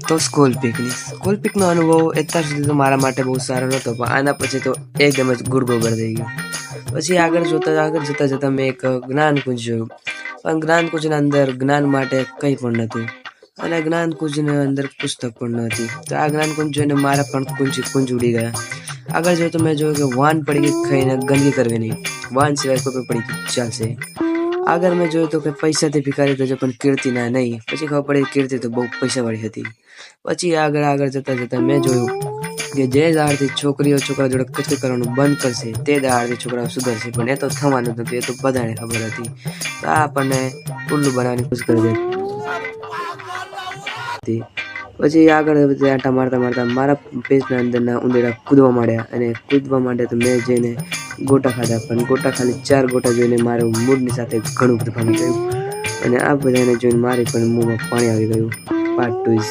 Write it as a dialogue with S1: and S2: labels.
S1: તો સ્કૂલ પિકનો અનુભવ અત્યાર સુધી તો મારા માટે બહુ સારો નહોતો, પણ આના પછી તો એકદમ જ ગુડ ગોબર થઈ ગયો. પછી આગળ જતાં મેં એક જ્ઞાનકુંજ જોયું, પણ જ્ઞાનકુંજના અંદર જ્ઞાન માટે કંઈ પણ નહોતું અને જ્ઞાનકુંજની અંદર પુસ્તક પણ નહોતી. તો આ જ્ઞાનકુંજ જોઈને મારા પણ કુંજ ઉડી ગયા. આગળ જોયું તો મેં જોયું કે વાન પડી ગઈ ખાઈને ગંદકી કરવી નહીં, વાન સિવાય કોઈ પણ પડી ગઈ ચાલશે. આગળ મેં જોયું તો કે પૈસાથી ભિખારી થજો પણ કીર્તિના નહીં. પછી ખબર પડી કીર્તિ તો બહુ પૈસાવાળી હતી. પછી આગળ જતાં મેં જોયું કે જે દાડથી છોકરા જોડે કચકચ કરવાનું બંધ કરશે તે દાડથી છોકરાઓ સુધરશે, પણ એ તો થવાનું જ નથી, એ તો બધાને ખબર હતી. તો આ આપણને ઉલ્લુ બનાવવાની કોશિશ કરી હતી. પછી આગળ આંટા મારતા મારા પેજના અંદરના ઉંદરડા કૂદવા માંડ્યા, અને કૂદવા માંડ્યા તો મેં જઈને ગોટા ખાધા, પણ ગોટા ખાલી 4 ગોટા જોઈને મારું મૂડની સાથે ઘણું બધું ભાગી ગયું, અને આ બધાને જોઈને મારી પણ મોંમાં પાણી આવી ગયું. Part 2 is